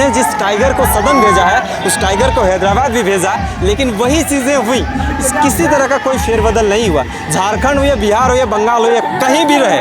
ने जिस टाइगर को सदन भेजा है उस टाइगर को हैदराबाद भी भेजा, लेकिन वही चीज़ें हुई। किसी तरह का कोई फेरबदल नहीं हुआ। झारखंड हो या बिहार हो या बंगाल हो या कहीं भी रहे,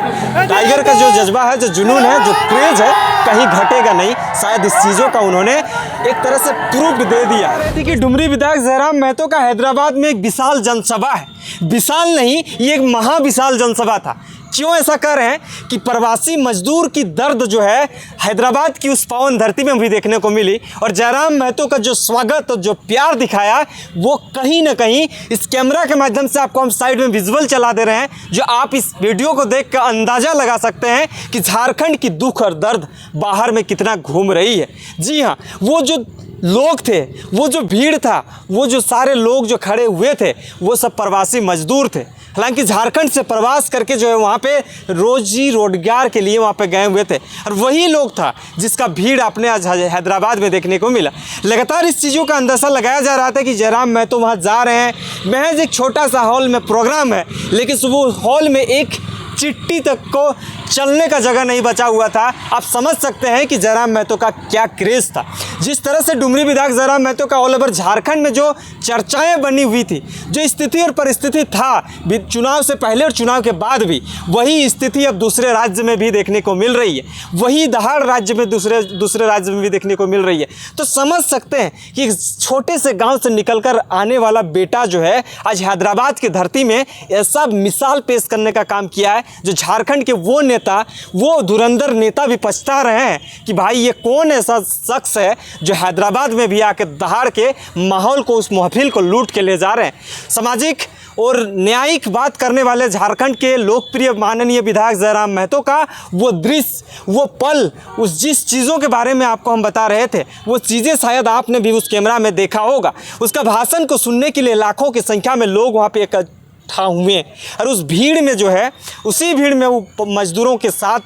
टाइगर का जो जज्बा है, जो जुनून है, जो क्रेज है, कहीं घटेगा नहीं। शायद इस चीज़ों का उन्होंने एक तरह से प्रूफ दे दिया कि डुमरी विधायक जयराम महतो का हैदराबाद में एक विशाल जनसभा है। विशाल नहीं, ये एक महाविशाल जनसभा था। क्यों ऐसा कह रहे हैं कि प्रवासी मजदूर की दर्द जो है हैदराबाद की उस पावन धरती में भी देखने को मिली, और जयराम महतो का जो स्वागत और जो प्यार दिखाया वो कहीं ना कहीं इस कैमरा के माध्यम से आपको हम साइड में विजुअल चला दे रहे हैं, जो आप इस वीडियो को देख कर अंदाज़ा लगा सकते हैं कि झारखंड की दुख और दर्द बाहर में कितना घूम रही है। जी हाँ, वो जो लोग थे, वो जो भीड़ था, वो जो सारे लोग जो खड़े हुए थे, वो सब प्रवासी मजदूर थे। हालांकि झारखंड से प्रवास करके जो है वहाँ पे रोजी रोजगार के लिए वहाँ पे गए हुए थे, और वही लोग था जिसका भीड़ अपने आज हैदराबाद में देखने को मिला। लगातार इस चीज़ों का अंदाज़ा लगाया जा रहा था कि जयराम महतो वहाँ जा रहे हैं, महज एक छोटा सा हॉल में प्रोग्राम है, लेकिन सुबह हॉल में एक चिट्ठी तक को चलने का जगह नहीं बचा हुआ था। आप समझ सकते हैं कि जयराम महतो का क्या क्रेज़ था। जिस तरह से डुमरी विधायक जयराम महतो का ऑल ओवर झारखंड में जो चर्चाएं बनी हुई थी, जो स्थिति और परिस्थिति था चुनाव से पहले और चुनाव के बाद भी, वही स्थिति अब दूसरे राज्य में भी देखने को मिल रही है। वही दहाड़ राज्य में दूसरे राज्य में भी देखने को मिल रही है। तो समझ सकते हैं कि छोटे से गाँव से निकल कर आने वाला बेटा जो है आज हैदराबाद की धरती में ऐसा मिसाल पेश करने का काम किया है, जो झारखंड के वो नेता, वो धुरंधर नेता भी पछता रहे हैं कि भाई ये कौन ऐसा शख्स है जो हैदराबाद में भी आके दहाड़ के माहौल को, उस महफिल को लूट के ले जा रहे हैं। सामाजिक और न्यायिक बात करने वाले झारखंड के लोकप्रिय माननीय विधायक जयराम महतो का वो दृश्य, वो पल, उस जिस चीज़ों के बारे में आपको हम बता रहे थे, वो चीज़ें शायद आपने भी उस कैमरा में देखा होगा। उसका भाषण को सुनने के लिए लाखों की संख्या में लोग वहाँ पे हुए, और उस भीड़ में जो है, उसी भीड़ में वो मजदूरों के साथ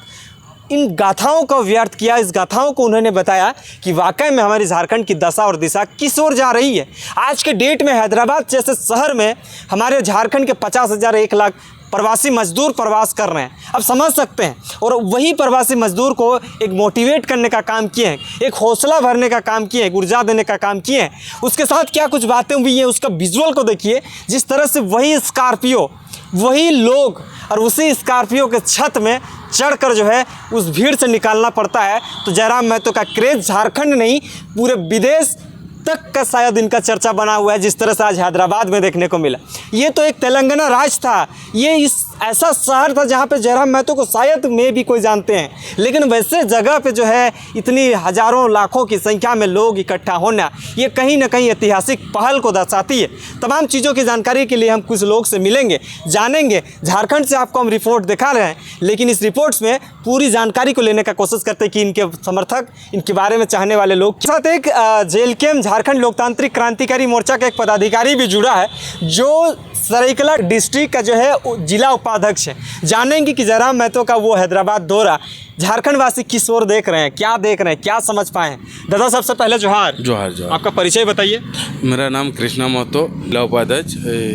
इन गाथाओं का व्यर्थ किया। इस गाथाओं को उन्होंने बताया कि वाकई में हमारी झारखंड की दशा और दिशा किस ओर जा रही है। आज के डेट में हैदराबाद जैसे शहर में हमारे झारखंड के 50,000 1 लाख प्रवासी मजदूर प्रवास कर रहे हैं। अब समझ सकते हैं, और वही प्रवासी मजदूर को एक मोटिवेट करने का काम किए हैं, एक हौसला भरने का काम किए हैं, ऊर्जा देने का काम किए हैं। उसके साथ क्या कुछ बातें हुई हैं, उसका विजुअल को देखिए। जिस तरह से वही स्कॉर्पियो, वही लोग और उसी स्कॉर्पियो के छत में चढ़कर जो है उस भीड़ से निकालना पड़ता है। तो जयराम महतो का क्रेज झारखंड नहीं, पूरे विदेश तक का शायद इनका चर्चा बना हुआ है, जिस तरह से आज हैदराबाद में देखने को मिला। ये तो एक तेलंगाना राज्य था, ये इस ऐसा शहर था जहाँ पे जयराम महतो को शायद में भी कोई जानते हैं, लेकिन वैसे जगह पे जो है इतनी हज़ारों लाखों की संख्या में लोग इकट्ठा होना, ये कहीं ना कहीं ऐतिहासिक पहल को दर्शाती है। तमाम चीज़ों की जानकारी के लिए हम कुछ लोग से मिलेंगे, जानेंगे। झारखंड से आपको हम रिपोर्ट दिखा रहे हैं, लेकिन इस रिपोर्ट्स में पूरी जानकारी को लेने का कोशिश करते हैं कि इनके समर्थक, इनके बारे में चाहने वाले लोग। साथ एक JLKM झारखंड लोकतांत्रिक क्रांतिकारी मोर्चा का एक पदाधिकारी भी जुड़ा है, जो सरायकेला डिस्ट्रिक्ट का जो है जिला उपाध्यक्ष है। जानेंगे कि जयराम महतो का वो हैदराबाद दौरा झारखंड वासी किस ओर देख रहे हैं, क्या देख रहे हैं, क्या समझ पाए हैं। दादा, सबसे पहले जोहार। जोहार जोहार। आपका परिचय बताइए। मेरा नाम कृष्णा महतो, जिला उपाध्यक्ष,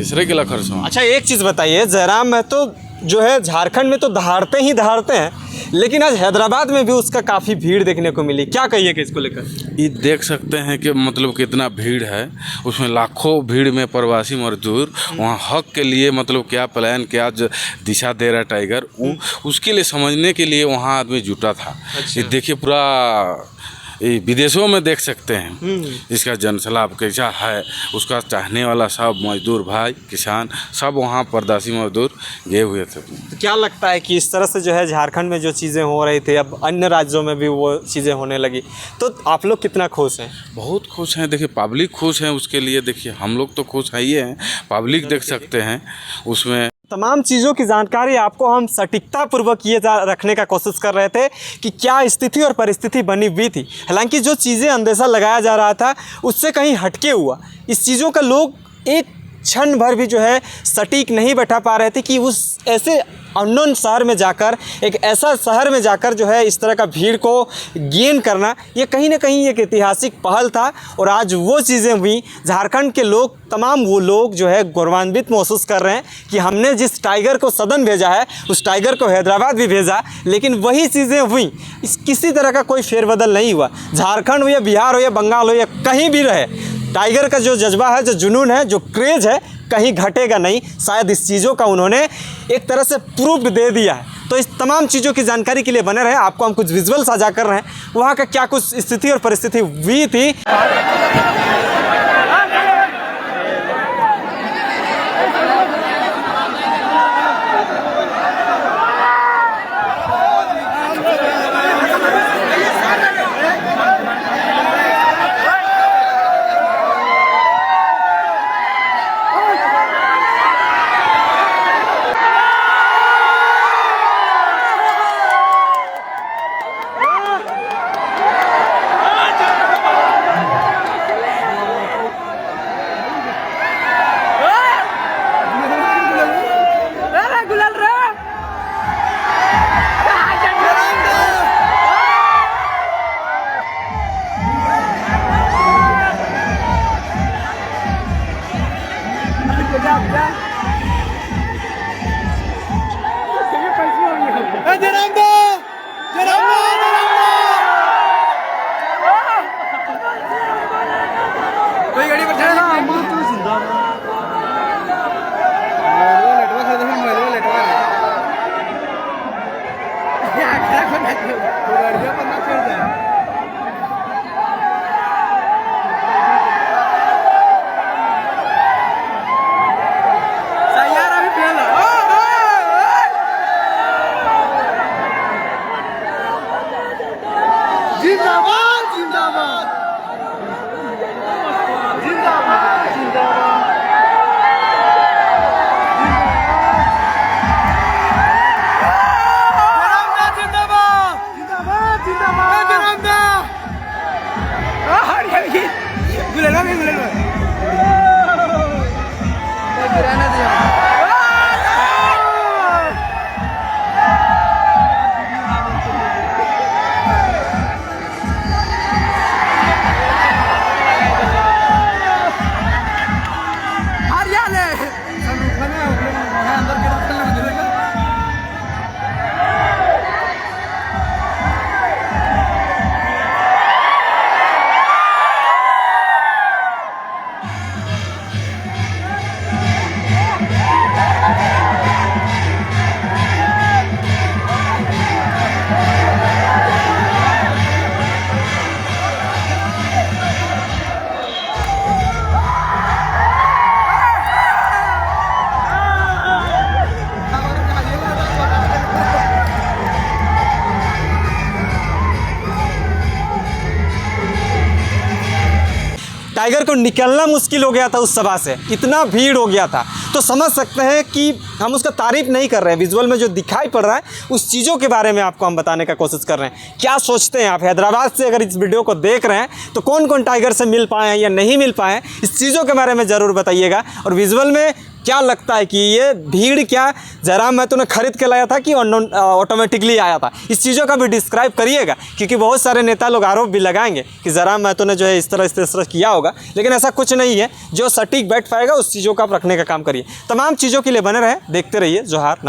सरायकेला खरसावां। अच्छा, एक चीज़ बताइए, जयराम महतो जो है झारखंड में तो दहाड़ते ही दहाड़ते हैं, लेकिन आज हैदराबाद में भी उसका काफ़ी भीड़ देखने को मिली। क्या कहिएगा इसको लेकर? ये देख सकते हैं कि मतलब कितना भीड़ है, उसमें लाखों भीड़ में प्रवासी मजदूर वहाँ हक के लिए मतलब क्या प्लान, क्या दिशा दे रहा है टाइगर, उसके लिए समझने के लिए वहाँ आदमी जुटा था। अच्छा। ये देखिए, पूरा विदेशों में देख सकते हैं इसका जनसलाब कैसा है। उसका चाहने वाला सब मजदूर भाई, किसान, सब वहाँ प्रवासी मजदूर गए हुए थे। तो क्या लगता है कि इस तरह से जो है झारखंड में जो चीज़ें हो रही थी, अब अन्य राज्यों में भी वो चीज़ें होने लगी, तो आप लोग कितना खुश हैं? बहुत खुश हैं। देखिए, पब्लिक खुश है उसके लिए। देखिए, हम लोग तो खुश है ही हैं, पब्लिक देख सकते हैं उसमें। तमाम चीज़ों की जानकारी आपको हम सटीकतापूर्वक रखने का कोशिश कर रहे थे कि क्या स्थिति और परिस्थिति बनी हुई थी। हालांकि जो चीज़ें अंदेशा लगाया जा रहा था उससे कहीं हटके हुआ, इस चीज़ों का लोग एक क्षण भर भी जो है सटीक नहीं बैठा पा रहे थे कि उस ऐसे अननोन शहर में जाकर, एक ऐसा शहर में जाकर जो है इस तरह का भीड़ को गेन करना, ये कहीं ना कहीं एक ऐतिहासिक पहल था। और आज वो चीज़ें हुई, झारखंड के लोग, तमाम वो लोग जो है गौरवान्वित महसूस कर रहे हैं कि हमने जिस टाइगर को सदन भेजा है उस टाइगर को हैदराबाद भी भेजा, लेकिन वही चीज़ें हुई। किसी तरह का कोई फेरबदल नहीं हुआ। झारखंड हो या बिहार हो या बंगाल हो या कहीं भी रहे, टाइगर का जो जज्बा है, जो जुनून है, जो क्रेज़ है, कहीं घटेगा नहीं। शायद इस चीज़ों का उन्होंने एक तरह से प्रूफ दे दिया है। तो इस तमाम चीज़ों की जानकारी के लिए बने रहे। आपको हम कुछ विजुअल साझा कर रहे हैं, वहाँ का क्या कुछ स्थिति और परिस्थिति हुई थी। टाइगर को निकलना मुश्किल हो गया था उस सभा से, इतना भीड़ हो गया था। तो समझ सकते हैं कि हम उसका तारीफ नहीं कर रहे हैं, विजुअल में जो दिखाई पड़ रहा है उस चीज़ों के बारे में आपको हम बताने का कोशिश कर रहे हैं। क्या सोचते हैं आप? हैदराबाद से अगर इस वीडियो को देख रहे हैं तो कौन कौन टाइगर से मिल पाए हैं या नहीं मिल पाए हैं, इस चीज़ों के बारे में ज़रूर बताइएगा। और विजुअल में क्या लगता है कि ये भीड़ क्या जयराम महतो ने खरीद के लाया था कि ऑटोमेटिकली आया था, इस चीज़ों का भी डिस्क्राइब करिएगा। क्योंकि बहुत सारे नेता लोग आरोप भी लगाएंगे कि जयराम महतो ने जो है इस तरह किया होगा, लेकिन ऐसा कुछ नहीं है। जो सटीक बैठ पाएगा उस चीज़ों का आप रखने का काम करिए। तमाम चीज़ों के लिए बने रहे, देखते रहिए जोहार।